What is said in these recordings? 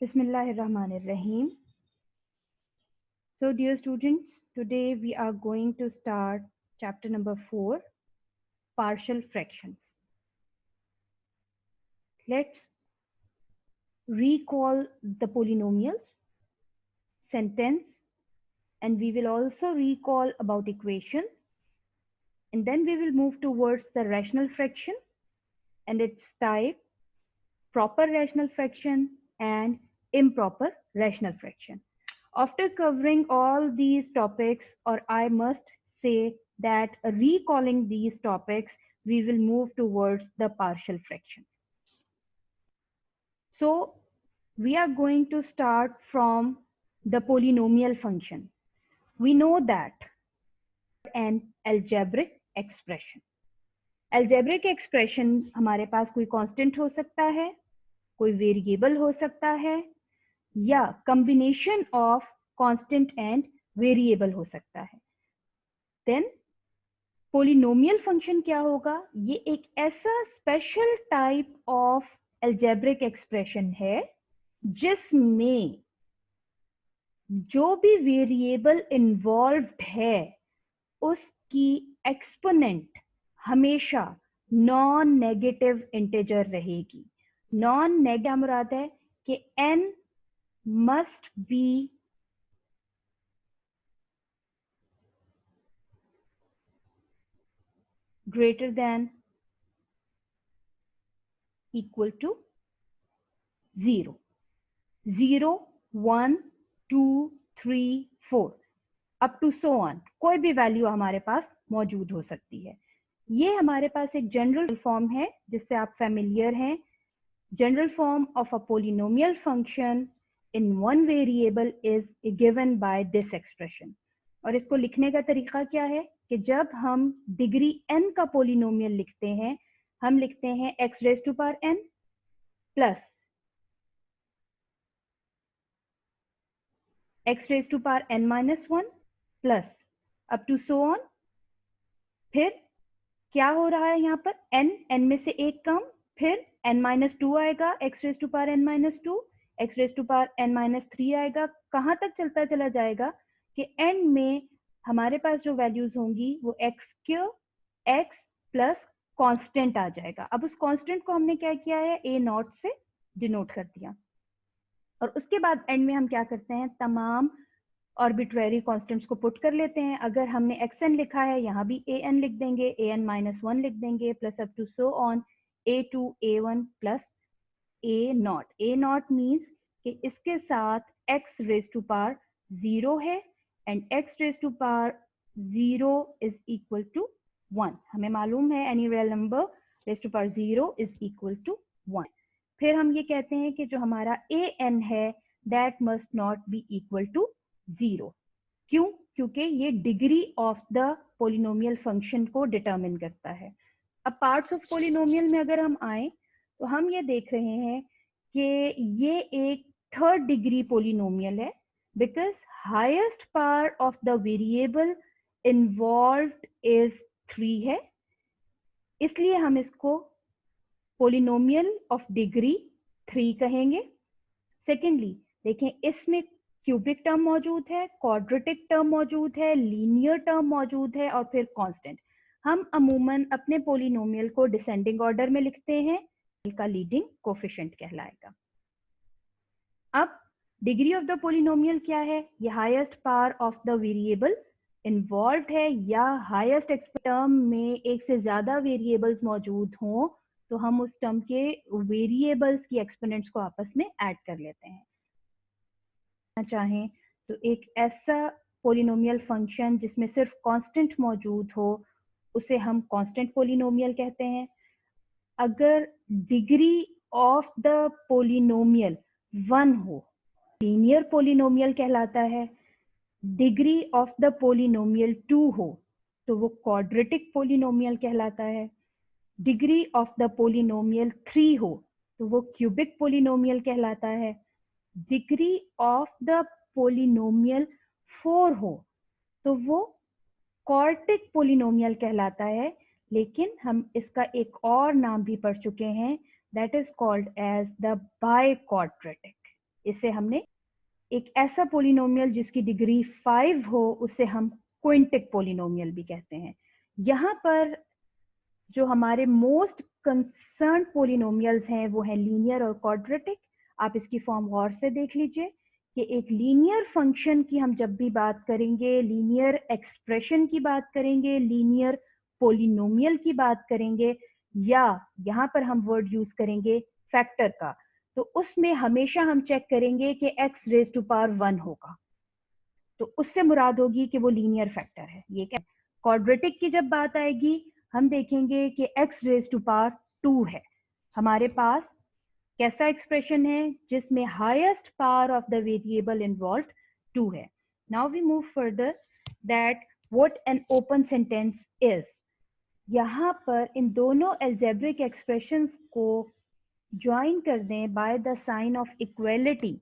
Bismillahirrahmanirrahim. So, dear students, today we are going to start chapter number 4, partial fractions. Let's recall the polynomials, sentence, and we will also recall about equation, and then we will move towards the rational fraction and its type, proper rational fraction and improper rational fraction. After covering all these topics, or I must say that recalling these topics, we will move towards the partial fractions. So we are going to start from the polynomial function. We know that an algebraic expression. Algebraic expression हमारे पास कोई constant हो सकता है, कोई variable हो सकता है, या combination of constant and variable हो सकता है. देन पोलिनोमियल फंक्शन क्या होगा? ये एक ऐसा special type of algebraic expression है जिसमें जो भी वेरिएबल इन्वॉल्व्ड है उसकी एक्सपोनेंट हमेशा नॉन नेगेटिव इंटीजर रहेगी. नॉन नेगेटिव मुराद है कि n must be greater than equal to 0. 0, 1, 2, 3, 4 up to so on, कोई भी वैल्यू हमारे पास मौजूद हो सकती है. ये हमारे पास एक जनरल फॉर्म है जिससे आप फेमिलियर हैं. General form of a polynomial function in one variable is given by this expression. और इसको लिखने का तरीका क्या है कि जब हम डिग्री n का पोलिनोमियल लिखते हैं, हम लिखते हैं x raise to power n plus x raise to power n minus 1 plus up to so on. फिर क्या हो रहा है यहाँ पर? n में से एक कम, फिर n माइनस 2 आएगा, x raise to power n minus 2, x raise to power n minus 3 आएगा. कहाँ तक चलता चला जाएगा कि n में हमारे पास जो वैल्यूज होंगी वो x प्लस कांस्टेंट आ जाएगा. अब उस कांस्टेंट को हमने क्या किया है? a नॉट से डिनोट कर दिया. और उसके बाद एंड में हम क्या करते हैं? तमाम आर्बिट्रेरी कांस्टेंट्स को पुट कर लेते हैं. अगर हमने xn लिखा है, यहाँ भी an लिख देंगे, an माइनस 1 लिख देंगे, plus up to so on a2 a1 plus a naught. a naught means कि इसके साथ x रेज टू पावर 0 है and x raise to power 0 is equal to 1. हमें मालूम है any real number raise to power 0 is equal to 1. फिर हम ये कहते हैं कि जो हमारा an है that must not be equal to 0. क्यों? क्योंकि ये degree of the polynomial function को डिटरमिन करता है. अब पार्ट्स ऑफ पोलिनोमियल में अगर हम आए तो हम ये देख रहे हैं कि ये एक थर्ड डिग्री पोलिनोमियल है because highest power of the variable involved is 3 है, इसलिए हम इसको पोलिनोमियल ऑफ डिग्री 3 कहेंगे. सेकेंडली देखें, इसमें क्यूबिक टर्म मौजूद है, क्वाड्रेटिक टर्म मौजूद है, लीनियर टर्म मौजूद है और फिर कांस्टेंट. हम अमूमन अपने पोलिनोमियल को डिसेंडिंग ऑर्डर में लिखते हैं, का लीडिंग कोफिशिएंट कहलाएगा. अब डिग्री ऑफ द पोलिनोमियल क्या है? ये highest power of the variable involved है या हाईएस्ट टर्म में एक से ज्यादा वेरिएबल्स मौजूद हों तो हम उस टर्म के वेरिएबल्स की एक्सपोनेंट्स को आपस में ऐड कर लेते हैं. चाहें तो एक ऐसा पोलिनोमियल फंक्शन जिसमें सिर्फ कांस्टेंट मौजूद हो उसे हम कांस्टेंट पोलिनोमियल कहते हैं. अगर डिग्री ऑफ द पोलिनोमियल 1 हो, लीनियर पोलिनोमियल कहलाता है. डिग्री ऑफ द पोलिनोमियल 2 हो तो वो क्वाड्रेटिक पोलिनोमियल कहलाता है. डिग्री ऑफ द पोलिनोमियल 3 हो तो वो क्यूबिक पोलिनोमियल कहलाता है. डिग्री ऑफ द पोलिनोमियल 4 हो तो वो क्वार्टिक पोलिनोमियल कहलाता है. लेकिन हम इसका एक और नाम भी पढ़ चुके हैं, that is called as the biquadratic. इससे हमने एक ऐसा पोलिनोमियल जिसकी डिग्री 5 हो उसे हम क्विंटिक पोलिनोमियल भी कहते हैं। यहाँ पर जो हमारे मोस्ट कंसर्न पोलिनोमियल्स हैं वो हैं लीनियर और क्वाड्रेटिक। आप इसकी फॉर्म गौर से देख लीजिए कि एक लीनियर फंक्शन की हम जब भी बात करेंगे, लीनियर एक्सप्रेशन की बात करेंगे, लीनियर पोलिनोमियल की बात करेंगे, या यहाँ पर हम वर्ड यूज करेंगे फैक्टर का, तो उसमें हमेशा हम चेक करेंगे कि x रेज टू पावर 1 होगा, तो उससे मुराद होगी कि वो लीनियर फैक्टर है। ये क्या, क्वाड्रेटिक की जब बात आएगी हम देखेंगे कि x रेज टू पावर 2 है। हमारे पास कैसा एक्सप्रेशन है जिसमें highest power of the variable involve 2 है। Now we move further that what an open sentence is. यहाँ पर इन दोनों एल्जेब्रिक एक्सप्रेशंस को ज्वाइन कर दें by the sign of equality,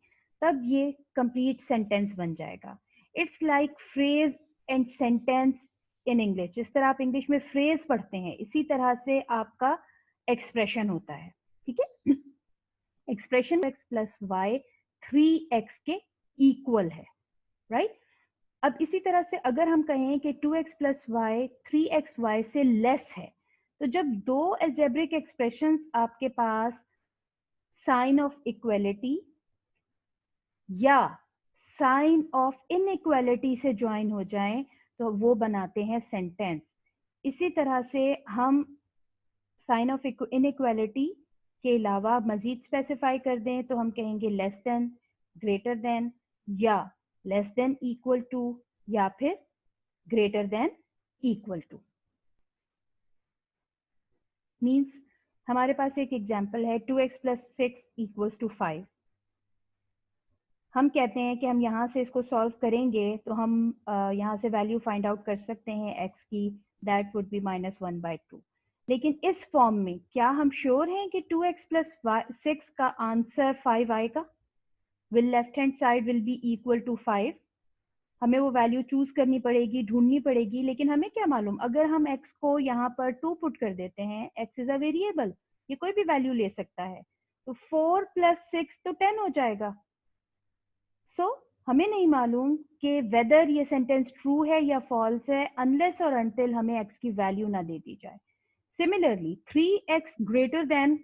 तब ये कंप्लीट सेंटेंस बन जाएगा। It's like phrase and sentence in English. जिस तरह आप इंग्लिश में फ्रेज पढ़ते हैं इसी तरह से आपका एक्सप्रेशन होता है, ठीक है। Expression x plus Y 3x के इक्वल है, राइट। अब इसी तरह से अगर हम कहें कि 2x प्लस वाई 3xy से लेस है, तो जब दो एल्जेब्रिक एक्सप्रेशंस आपके पास साइन ऑफ इक्वलिटी या साइन ऑफ इनइक्वालिटी से ज्वाइन हो जाएं तो वो बनाते हैं सेंटेंस। इसी तरह से हम साइन ऑफ इनइक्वालिटी के अलावा मजीद स्पेसिफाई कर दें तो हम कहेंगे लेस देन, ग्रेटर देन, या लेस देन इक्वल टू, या फिर greater than equal to. Means हमारे पास एक एग्जाम्पल है 2x प्लस 6 इक्वल्स टू 5। हम कहते हैं कि हम यहाँ से इसको सॉल्व करेंगे तो हम यहाँ से वैल्यू फाइंड आउट कर सकते हैं x की, दैट वुड बी -1/2। लेकिन इस फॉर्म में क्या हम श्योर हैं कि 2x प्लस 6 का आंसर 5 आएगा? Will left hand side will be equal to 5? हमें वो वैल्यू चूज करनी पड़ेगी, ढूंढनी पड़ेगी, लेकिन हमें क्या मालूम अगर हम x को यहाँ पर 2 पुट कर देते हैं, x इज अ वेरिएबल, ये कोई भी वैल्यू ले सकता है, तो 4 प्लस 6 तो 10 हो जाएगा। सो हमें नहीं मालूम कि वेदर ये सेंटेंस ट्रू है या फॉल्स है अनलेस और अनटिल हमें x की वैल्यू ना दे दी जाए। Similarly 3x greater than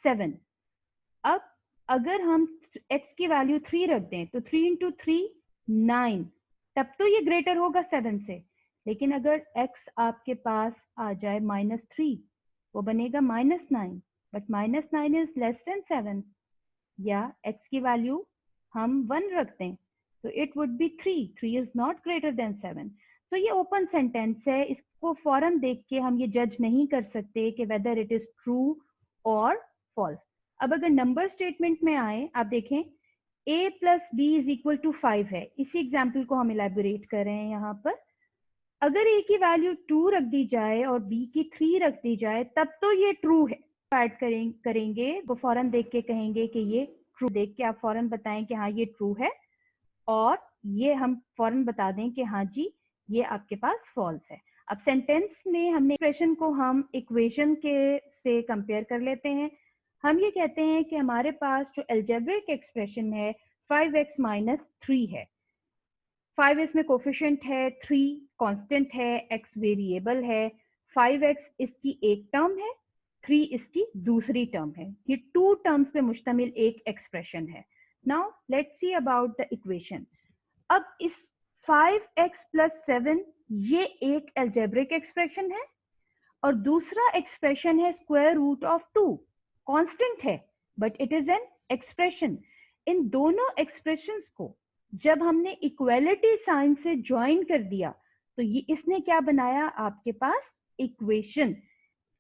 7। अब अगर हम x की वैल्यू 3 रख दें तो 3 इंटू 3 9, तब तो ये ग्रेटर होगा 7 से। लेकिन अगर x आपके पास आ जाए -3, वो बनेगा -9, बट -9 इज लेस देन 7। या x की वैल्यू हम 1 रखते हैं तो it would be 3 is not greater than 7। तो ये ओपन सेंटेंस है, इसको फौरन देख के हम ये जज नहीं कर सकते कि वेदर इट इज ट्रू और फॉल्स। अब अगर नंबर स्टेटमेंट में आए, आप देखें a plus B is equal to 5 है। इसी एग्जाम्पल को हम इलेबोरेट कर रहे हैं यहाँ पर। अगर a की वैल्यू 2 रख दी जाए और b की 3 रख दी जाए तब तो ये ट्रू है। ऐड करेंगे वो फौरन देख के कहेंगे कि ये ट्रू, देख के आप फौरन बताएं कि हाँ ये ट्रू है, और ये हम फौरन बता दें कि हाँ जी ये आपके पास फॉल्स है। अब सेंटेंस में हमने एक्सप्रेशन को हम इक्वेशन के से कंपेयर कर लेते हैं। हम ये कहते हैं कि हमारे पास जो एल्जेब्रिक एक्सप्रेशन है 5x माइनस 3 है। 5 इसमें कोफिशिएंट है, 3 कांस्टेंट है, x वेरिएबल है। 5x इसकी एक टर्म है, 3 इसकी दूसरी टर्म है। ये 2 टर्म्स पे मुश्तमिल एक एक्सप्रेशन है। Now let's see about the equation. अब इस 5x प्लस 7 ये एक एल्जेब्रिक एक्सप्रेशन है और दूसरा एक्सप्रेशन है स्क्वायर रूट ऑफ 2, कांस्टेंट है but it is an expression. इन दोनों एक्सप्रेशंस को जब हमने इक्वलिटी साइन से ज्वाइन कर दिया तो ये इसने क्या बनाया, आपके पास इक्वेशन।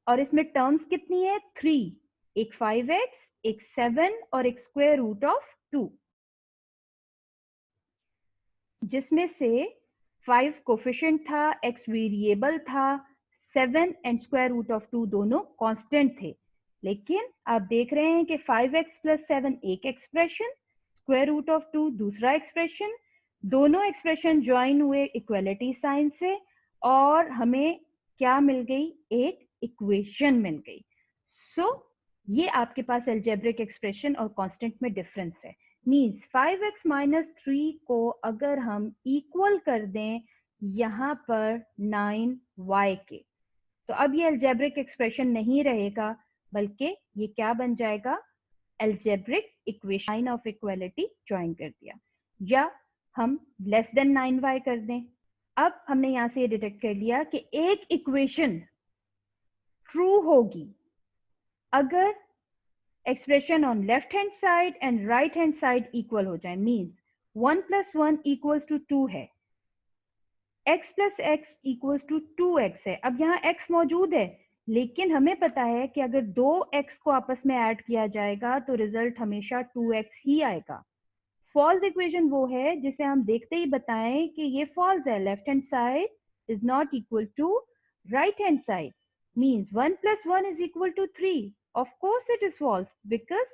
और इसमें टर्म्स कितनी है, 3, एक 5x, एक 7 और एक स्क्वायर रूट ऑफ 2, जिसमें से 5 कोफिशिएंट था, x वेरिएबल था, 7 एंड स्क्वायर रूट ऑफ 2 दोनों कांस्टेंट थे। लेकिन आप देख रहे हैं कि 5x प्लस 7 एक एक्सप्रेशन, स्क्वायर रूट ऑफ 2 दूसरा एक्सप्रेशन, दोनों एक्सप्रेशन ज्वाइन हुए इक्वलिटी साइन से और हमें क्या मिल गई, एक इक्वेशन मिल गई। सो ये आपके पास एल्जेब्रिक एक्सप्रेशन और कांस्टेंट में डिफरेंस है। मीन्स 5x माइनस 3 को अगर हम इक्वल कर दें यहाँ पर 9y के, तो अब ये अलजेब्रिक एक्सप्रेशन नहीं रहेगा, बल्कि ये क्या बन जाएगा, algebraic equation. Line of equality join कर दिया, या हम लेस देन 9y कर दें। अब हमने यहां से ये डिटेक्ट कर लिया कि एक इक्वेशन ट्रू होगी अगर expression on left hand side and right hand side equal हो जाए। मीन्स 1 + 1 इक्वल्स टू 2 है, x + x equals to 2x है। अब यहाँ x मौजूद है, लेकिन हमें पता है कि अगर दो x को आपस में ऐड किया जाएगा तो रिजल्ट हमेशा 2x ही आएगा। फॉल्स इक्वेशन वो है जिसे हम देखते ही बताएं कि ये फॉल्स है, left hand side is not equal to right hand side. Means 1 + 1 is equal to 3। Of course it is false because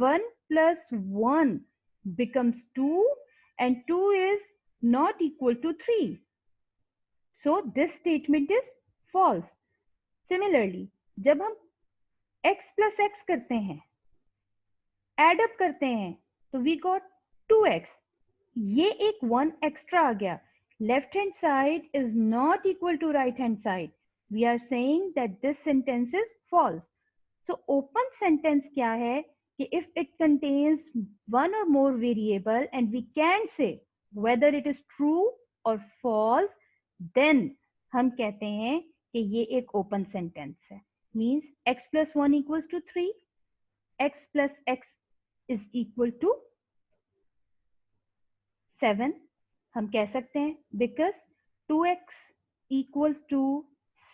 1 + 1 becomes 2 and 2 is not equal to 3. So this statement is false. Similarly, जब हम x + x करते हैं, add up करते हैं, तो we got 2x। ये एक 1 extra आ गया। Left hand side is not equal to right hand side. We are saying that this sentence is false. So open sentence क्या है कि if it contains one or more variable and we can say whether it is true और false, then हम कहते हैं कि ये एक ओपन सेंटेंस है। Means x + 1 equals to 3, x + x is equal to 7 हम कह सकते हैं, बिकॉज 2x इक्वल्स टू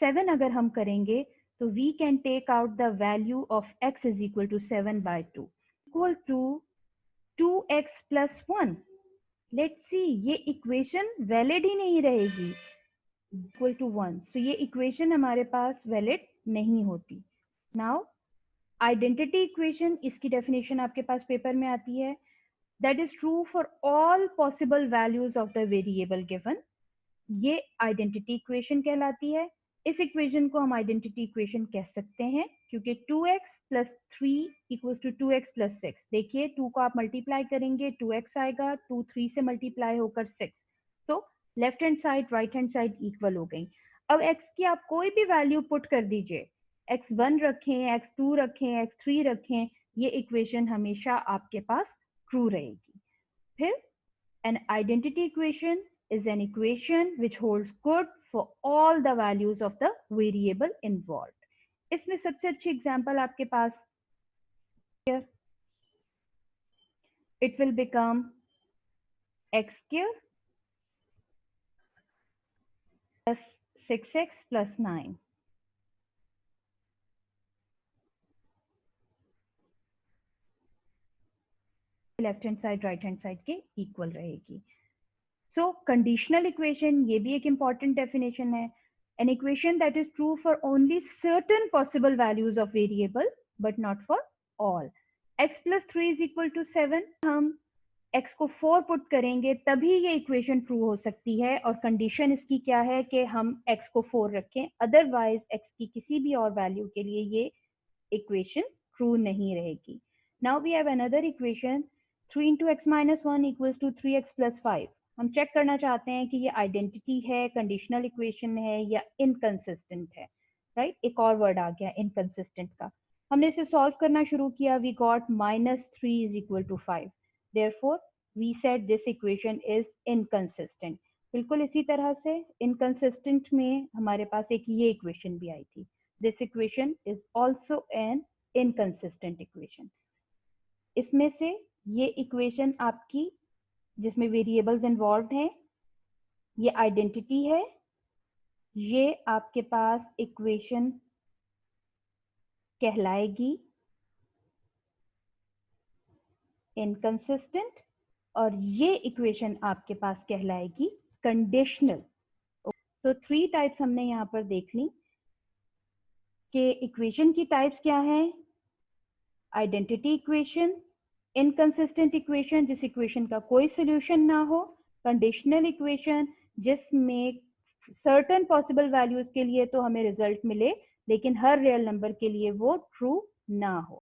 7 अगर हम करेंगे तो we can take out the value of x is equal to 7/2 equal to 2x + 1। Let's see, ये इक्वेशन वैलिड ही नहीं रहेगी, इक्वल टू 1। सो ये इक्वेशन हमारे पास वैलिड नहीं होती। नाउ आइडेंटिटी इक्वेशन, इसकी डेफिनेशन आपके पास पेपर में आती है, that is true for all possible values of the variable given। ये आइडेंटिटी इक्वेशन कहलाती है। इस इक्वेशन को हम आइडेंटिटी इक्वेशन कह सकते हैं क्योंकि 2x + 3 इक्वल्स टू 2x + 6। देखिए 2 को आप मल्टीप्लाई करेंगे 2x आएगा, 2 3 से मल्टीप्लाई होकर 6। तो left hand side right hand side equal हो गई। अब x की आप कोई भी वैल्यू पुट कर दीजिए, x1 रखें, x2 रखें, x3 रखें, ये इक्वेशन हमेशा आपके पास ट्रू रहेगी। फिर an identity equation is an equation which holds good for all the values of the variable involved। इसमें सबसे अच्छी एग्जांपल आपके पास, it will become x² plus 6x plus 9। Left hand side right hand side के equal रहेगी। सो conditional equation, ये भी एक important definition है। An equation that is true for only certain possible values of variable but not for all। x + 3 is equal to 7। हम x को 4 put करेंगे तभी ये इक्वेशन ट्रू हो सकती है, और कंडीशन इसकी क्या है कि हम x को 4 रखें, अदरवाइज x की किसी भी और वैल्यू के लिए ये इक्वेशन ट्रू नहीं रहेगी। Now we have another equation 3 × x - 1 equals to 3x + 5। हम चेक करना चाहते हैं कि ये आइडेंटिटी है, कंडीशनल इक्वेशन है या इनकंसिस्टेंट है। राइट, एक और वर्ड आ गया इनकंसिस्टेंट का। हमने इसे सॉल्व करना शुरू किया, we got -3 = 5। Therefore we said this equation is inconsistent. बिल्कुल इसी तरह से इनकंसिस्टेंट में हमारे पास एक ये इक्वेशन भी आई थी। This equation is also an inconsistent equation. इसमें से ये इक्वेशन आपकी जिसमें वेरिएबल्स इन्वॉल्व हैं, ये आइडेंटिटी है, ये आपके पास इक्वेशन कहलाएगी इनकंसिस्टेंट, और ये इक्वेशन आपके पास कहलाएगी कंडीशनल। तो 3 टाइप्स हमने यहाँ पर देख ली कि इक्वेशन की टाइप्स क्या हैं। आइडेंटिटी इक्वेशन, इनकंसिस्टेंट इक्वेशन जिस इक्वेशन का कोई सोल्यूशन ना हो, कंडीशनल इक्वेशन जिसमें सर्टेन पॉसिबल वैल्यूज के लिए तो हमें रिजल्ट मिले लेकिन हर रियल नंबर के लिए वो ट्रू ना हो।